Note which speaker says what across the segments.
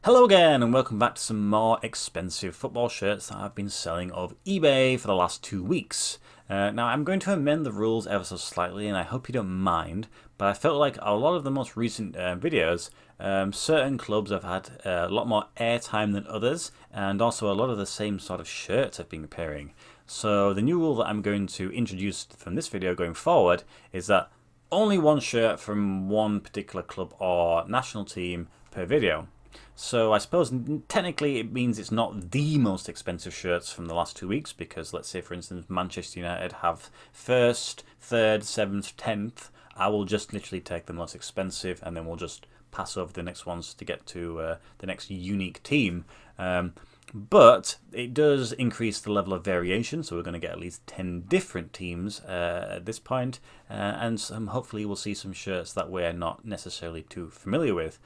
Speaker 1: Hello again and welcome back to some more expensive football shirts that I've been selling off eBay for the last 2 weeks. Now I'm going to amend the rules ever so slightly and I hope you don't mind, but I felt like a lot of the most recent videos, certain clubs have had a lot more airtime than others, and also a lot of the same sort of shirts have been appearing. So the new rule that I'm going to introduce from this video going forward is that only one shirt from one particular club or national team per video. So I suppose technically it means it's not the most expensive shirts from the last 2 weeks, because let's say for instance Manchester United have 1st, 3rd, 7th, 10th. I will just literally take the most expensive and then we'll just pass over the next ones to get to the next unique team. But it does increase the level of variation, so we're going to get at least 10 different teams at this point, and hopefully we'll see some shirts that we're not necessarily too familiar with.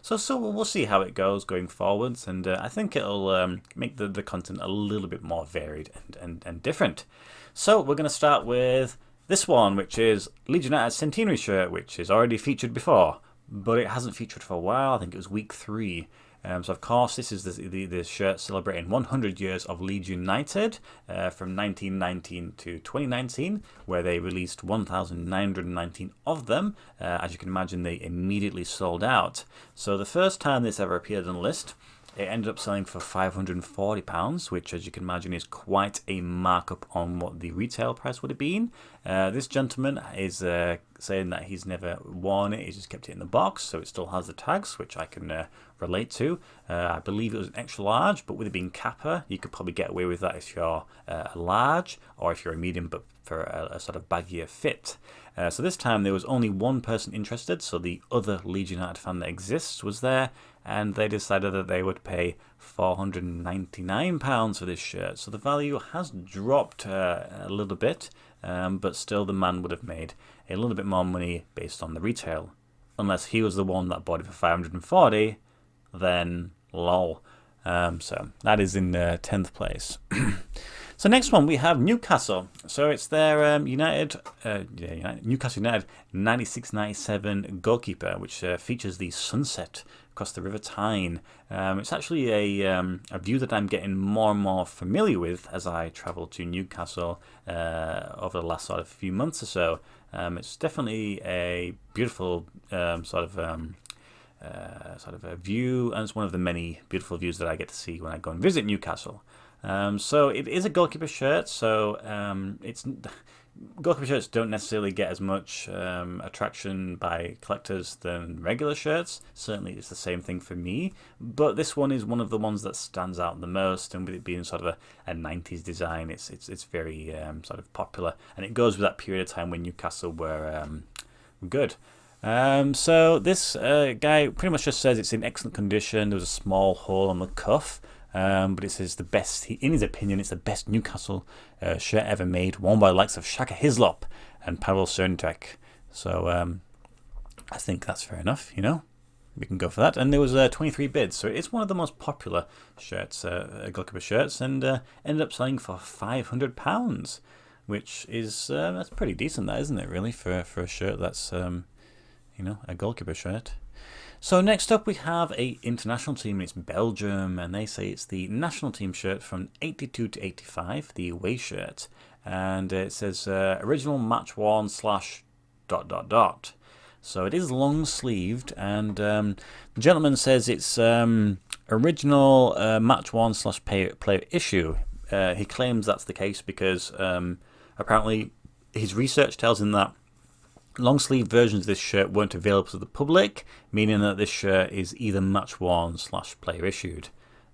Speaker 1: So we'll see how it goes going forwards, and I think it'll make the content a little bit more varied and different. So we're going to start with this one, which is Leeds United Centenary shirt, which is already featured before, but it hasn't featured for a while. I think it was week 3. So of course this is the shirt celebrating 100 years of Leeds United from 1919 to 2019, where they released 1,919 of them. As you can imagine, they immediately sold out. So the first time this ever appeared on the list, it ended up selling for £540, which, as you can imagine, is quite a markup on what the retail price would have been. This gentleman is saying that he's never worn it, he's just kept it in the box, so it still has the tags, which I can relate to. I believe it was an extra large, but with it being Kappa, you could probably get away with that if you're a large, or if you're a medium, but for a sort of baggier fit. So this time there was only one person interested, so the other Leeds United fan that exists was there, and they decided that they would pay £499 for this shirt. So the value has dropped a little bit, but still the man would have made a little bit more money based on the retail. Unless he was the one that bought it for 540, then lol. So that is in 10th place. So next one we have Newcastle. So it's their Newcastle United 96-97 goalkeeper, which features the sunset across the River Tyne. It's actually a view that I'm getting more and more familiar with as I travel to Newcastle over the last sort of few months or so. It's definitely a beautiful sort of a view, and it's one of the many beautiful views that I get to see when I go and visit Newcastle. So it is a goalkeeper shirt, so goalkeeper shirts don't necessarily get as much attraction by collectors than regular shirts. Certainly it's the same thing for me, but this one is one of the ones that stands out the most, and with it being sort of a 90s design, it's very sort of popular, and it goes with that period of time when Newcastle were good. So this guy pretty much just says it's in excellent condition. There was a small hole on the cuff, but it says the best, in his opinion, it's the best Newcastle shirt ever made, worn by the likes of Shaka Hislop and Pavel Cerntek. So I think that's fair enough, you know. We can go for that. And there was 23 bids, so it's one of the most popular shirts, goalkeeper shirts, and ended up selling for £500, which is that's pretty decent, that, isn't it? Really, for a shirt that's a goalkeeper shirt. So next up we have a international team. It's Belgium, and they say it's the national team shirt from 82 to 85, the away shirt, and it says original match worn / ... So it is long sleeved, and the gentleman says it's original match worn / player issue. He claims that's the case because apparently his research tells him that long sleeve versions of this shirt weren't available to the public, meaning that this shirt is either match worn / player issued.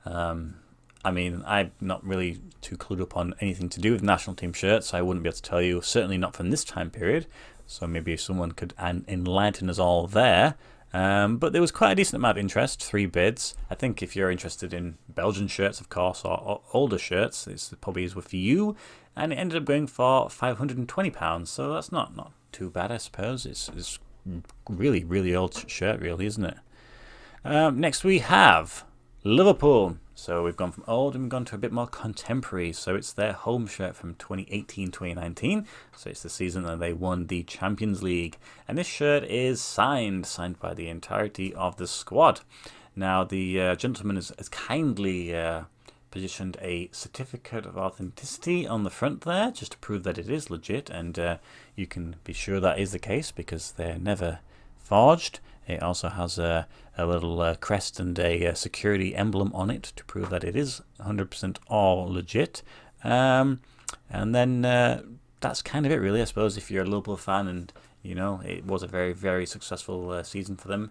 Speaker 1: I mean, I'm not really too clued up on anything to do with national team shirts, so I wouldn't be able to tell you, certainly not from this time period. So maybe if someone could enlighten us all there. But there was quite a decent amount of interest, 3 bids. I think if you're interested in Belgian shirts, of course, or older shirts, this probably is for you. And it ended up going for £520, so that's not too bad, I suppose. It's really, really old shirt, really, isn't it? Next we have Liverpool. So we've gone from old and we've gone to a bit more contemporary. So it's their home shirt from 2018-2019. So it's the season that they won the Champions League. And this shirt is signed by the entirety of the squad. Now, the gentleman has kindly positioned a certificate of authenticity on the front there, just to prove that it is legit, and you can be sure that is the case because they're never forged. It also has a little crest and a security emblem on it to prove that it is 100% all legit. And then that's kind of it, really. I suppose if you're a Liverpool fan and it was a very, very successful season for them,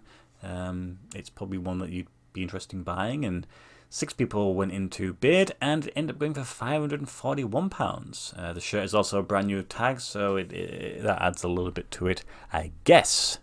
Speaker 1: it's probably one that you'd be interested in buying. And 6 people went into bid and it ended up going for £541. The shirt is also a brand new tag, so that adds a little bit to it, I guess.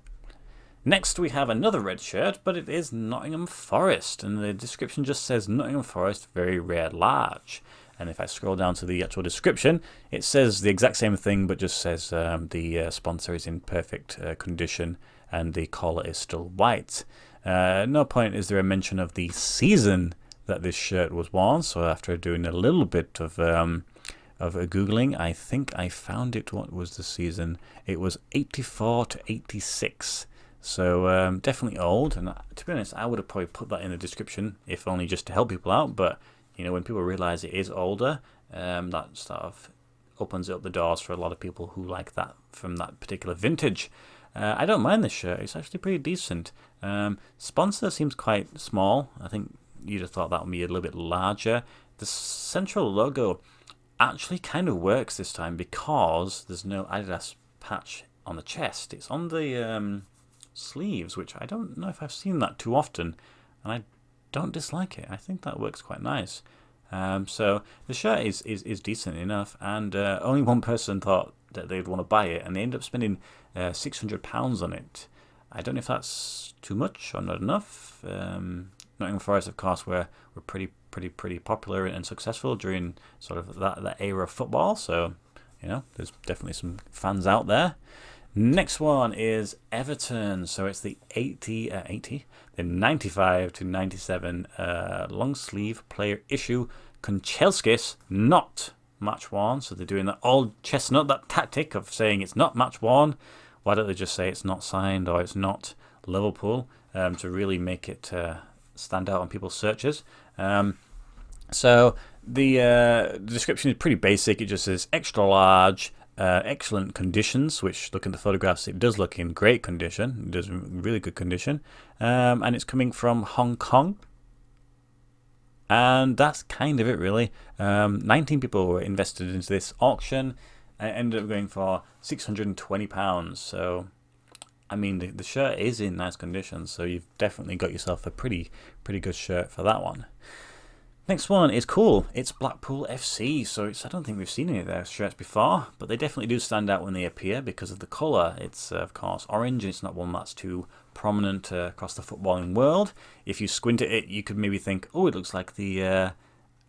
Speaker 1: Next, we have another red shirt, but it is Nottingham Forest, and the description just says Nottingham Forest, very rare, large. And if I scroll down to the actual description, it says the exact same thing, but just says the sponsor is in perfect condition and the collar is still white. At no point is there a mention of the season that this shirt was worn, so after doing a little bit of Googling, I think I found it. What was the season? It was 84 to 86. So definitely old, and to be honest, I would have probably put that in the description, if only just to help people out, but when people realize it is older, that sort of opens up the doors for a lot of people who like that from that particular vintage. I don't mind this shirt. It's actually pretty decent. Sponsor seems quite small. I think you'd have thought that would be a little bit larger. The central logo actually kind of works this time because there's no Adidas patch on the chest. It's on the sleeves, which I don't know if I've seen that too often, and I don't dislike it. I think that works quite nice. So the shirt is decent enough, and only one person thought that they'd want to buy it, and they ended up spending £600 on it. I don't know if that's too much or not enough. Nottingham Forest, of course, were pretty popular and successful during sort of that era of football. So there's definitely some fans out there. Next one is Everton. So it's the 95 to 97 long sleeve player issue Kunchelskis, not match worn. So they're doing that old chestnut, that tactic of saying it's not match worn. Why don't they just say it's not signed or it's not Liverpool to really make it stand out on people's searches? So the description is pretty basic. It just says extra large, excellent conditions, which look at the photographs, it does look in great condition. It does really good condition. And it's coming from Hong Kong. And that's kind of it, really. 19 people were invested into this auction. It ended up going for £620. So, I mean, the shirt is in nice condition. So you've definitely got yourself a pretty good shirt for that one. Next one is cool. It's Blackpool FC. So I don't think we've seen any of their shirts before, but they definitely do stand out when they appear because of the colour. It's, of course, orange, and it's not one that's too prominent across the footballing world. If you squint at it, you could maybe think, oh, it looks like the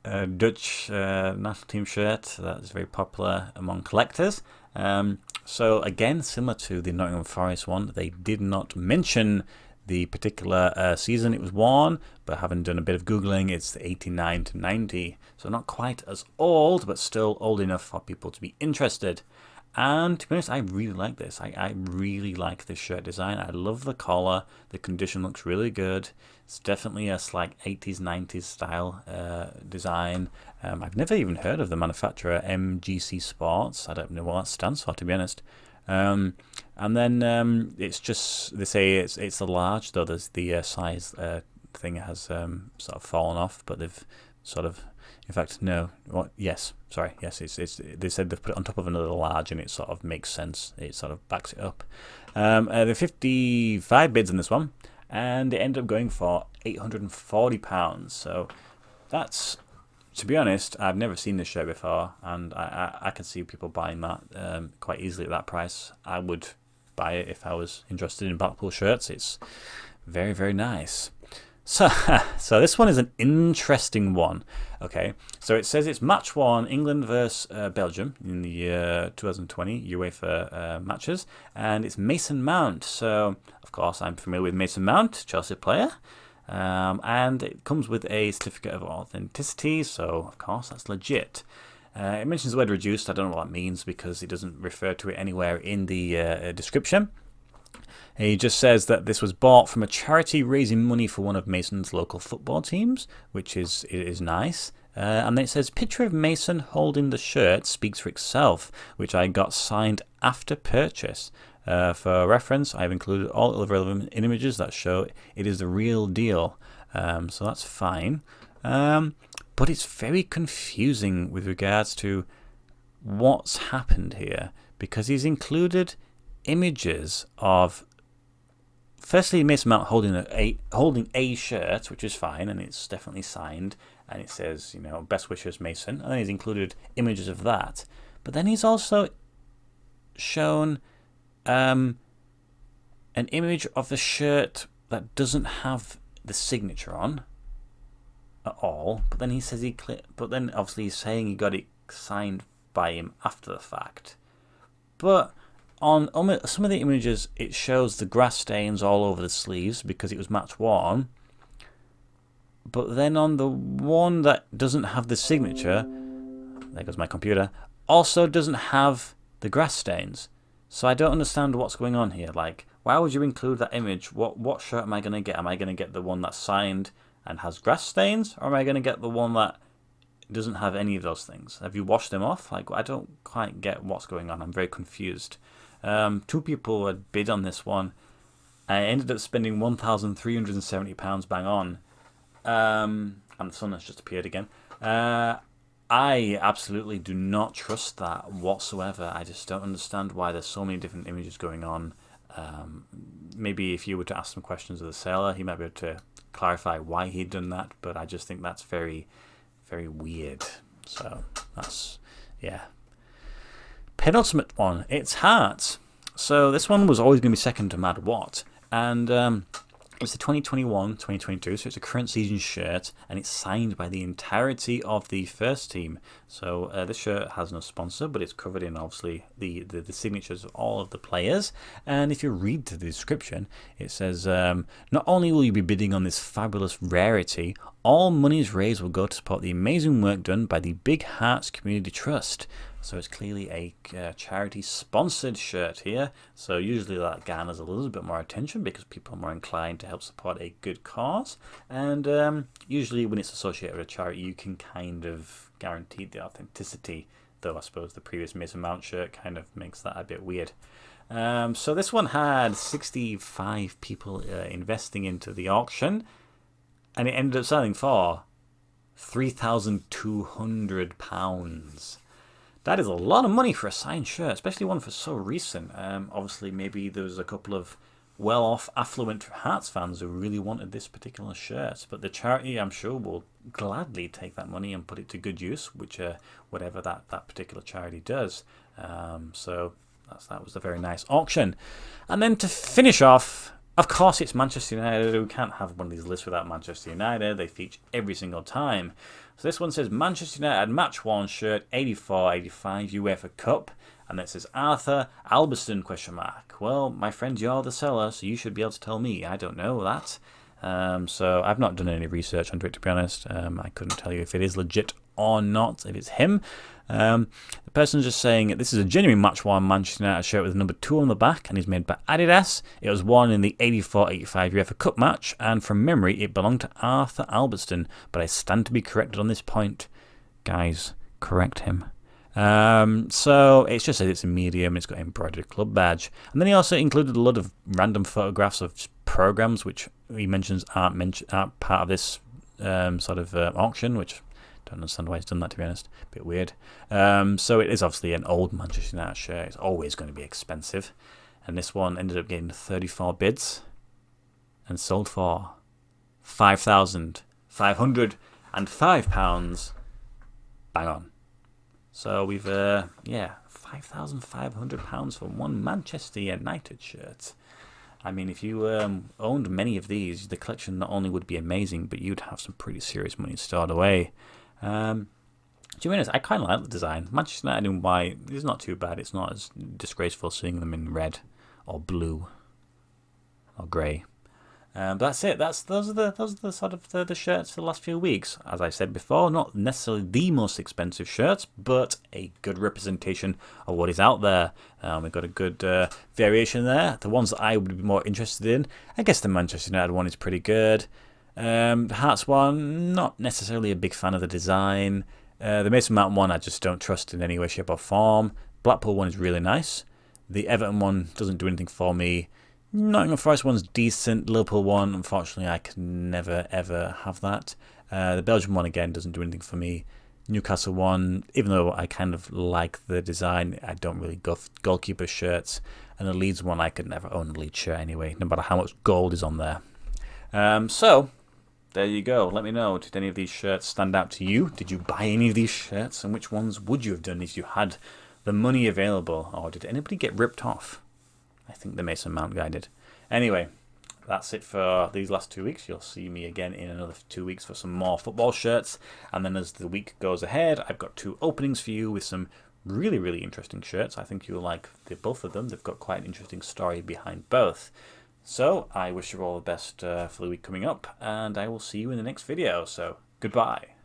Speaker 1: Dutch national team shirt that is very popular among collectors. So again, similar to the Nottingham Forest one, they did not mention the particular season it was worn, but having done a bit of Googling, it's the 89 to 90. So not quite as old, but still old enough for people to be interested. And to be honest, I really like this. I really like this shirt design. I love the collar. The condition looks really good. It's definitely a slight 80s, 90s style design. I've never even heard of the manufacturer, MGC Sports. I don't know what that stands for, to be honest. And then it's just, they say it's a large, though there's the size thing has sort of fallen off, but they've sort of, in fact, no, what? Yes, sorry, yes, it's. They said they've put it on top of another large, and it sort of makes sense. It sort of backs it up. There are 55 bids in this one, and it ended up going for £840. So that's, to be honest, I've never seen this shirt before, and I can see people buying that quite easily at that price. I would buy it if I was interested in Blackpool shirts. It's very, very nice. So this one is an interesting one. Okay, so it says it's match worn England versus Belgium in the year 2020 UEFA matches, and it's Mason Mount. So of course I'm familiar with Mason Mount, Chelsea player, and it comes with a certificate of authenticity. So of course that's legit. It mentions the word reduced. I don't know what that means because it doesn't refer to it anywhere in the description. He just says that this was bought from a charity raising money for one of Mason's local football teams, which is nice. And then it says, picture of Mason holding the shirt speaks for itself, which I got signed after purchase. For reference, I've included all the relevant images that show it is the real deal. So that's fine. But it's very confusing with regards to what's happened here, because he's included images of, firstly, Mason Mount holding a shirt, which is fine, and it's definitely signed, and it says, best wishes, Mason, and then he's included images of that. But then he's also shown an image of the shirt that doesn't have the signature on at all. But then he says but then obviously he's saying he got it signed by him after the fact. But on some of the images, it shows the grass stains all over the sleeves because it was match worn. But then on the one that doesn't have the signature, there goes my computer, also doesn't have the grass stains. So I don't understand what's going on here. Like, why would you include that image? What shirt am I going to get? Am I going to get the one that's signed and has grass stains? Or am I going to get the one that doesn't have any of those things? Have you washed them off? Like, I don't quite get what's going on. I'm very confused. 2 people had bid on this one. I ended up spending £1,370 bang on. And the sun has just appeared again. I absolutely do not trust that whatsoever. I just don't understand why there's so many different images going on. Maybe if you were to ask some questions of the seller, he might be able to clarify why he'd done that, but I just think that's very, very weird. So that's, yeah. Penultimate one, it's Hearts. So this one was always going to be second to Mad What, and it's the 2021-2022, so it's a current season shirt, and it's signed by the entirety of the first team. So this shirt has no sponsor, but it's covered in, obviously, the signatures of all of the players. And if you read the description, it says, not only will you be bidding on this fabulous rarity, all monies raised will go to support the amazing work done by the Big Hearts Community Trust. So it's clearly a charity-sponsored shirt here. So usually that garners a little bit more attention because people are more inclined to help support a good cause. And usually when it's associated with a charity, you can kind of guarantee the authenticity. Though I suppose the previous Mason Mount shirt kind of makes that a bit weird. So this one had 65 people investing into the auction. And it ended up selling for £3,200. That is a lot of money for a signed shirt, especially one for so recent. Obviously, maybe there was a couple of well-off, affluent Hearts fans who really wanted this particular shirt. But the charity, I'm sure, will gladly take that money and put it to good use, which whatever that particular charity does. So that was a very nice auction. And then to finish off, of course, it's Manchester United. We can't have one of these lists without Manchester United. They feature every single time. So this one says Manchester United match-worn shirt 84-85 UEFA Cup. And it says Arthur Albiston ? Well, my friend, you're the seller, so you should be able to tell me. I don't know that. So I've not done any research onto it, to be honest. I couldn't tell you if it is legit or not, if it's him. The person's just saying this is a genuine match-worn Manchester United shirt with number 2 on the back and is made by Adidas. It was worn in the 84-85 UEFA Cup match, and from memory it belonged to Arthur Albiston, but I stand to be corrected on this point. Guys, correct him. So it's just says it's a medium and it's got an embroidered club badge. And then he also included a lot of random photographs of programs which he mentions aren't part of this sort of auction, which I don't understand why he's done that, to be honest. A bit weird. So it is obviously an old Manchester United shirt. It's always going to be expensive. And this one ended up getting 34 bids and sold for £5,505. Bang on. So we've, £5,500 for one Manchester United shirt. I mean, if you owned many of these, the collection not only would be amazing, but you'd have some pretty serious money stored away. To be honest, I kind of like the design. Manchester United in white is not too bad. It's not as disgraceful seeing them in red or blue or grey. But that's it. Those are the sort of the shirts for the last few weeks. As I said before, not necessarily the most expensive shirts, but a good representation of what is out there. We've got a good variation there. The ones that I would be more interested in, I guess the Manchester United one is pretty good. The Hearts one, not necessarily a big fan of the design. The Mason Mount one, I just don't trust in any way, shape, or form. Blackpool one is really nice. The Everton one doesn't do anything for me. Nottingham Forest one's decent. Liverpool one, unfortunately, I can never ever have that. The Belgium one again doesn't do anything for me. Newcastle one, even though I kind of like the design, I don't really go for goalkeeper shirts. And the Leeds one, I could never own a Leeds shirt anyway, no matter how much gold is on there. So there you go. Let me know. Did any of these shirts stand out to you? Did you buy any of these shirts? And which ones would you have done if you had the money available? Or did anybody get ripped off? I think the Mason Mount guy did. Anyway, that's it for these last 2 weeks. You'll see me again in another 2 weeks for some more football shirts. And then as the week goes ahead, I've got 2 openings for you with some really, really interesting shirts. I think you'll like both of them. They've got quite an interesting story behind both. So I wish you all the best for the week coming up. And I will see you in the next video. So goodbye.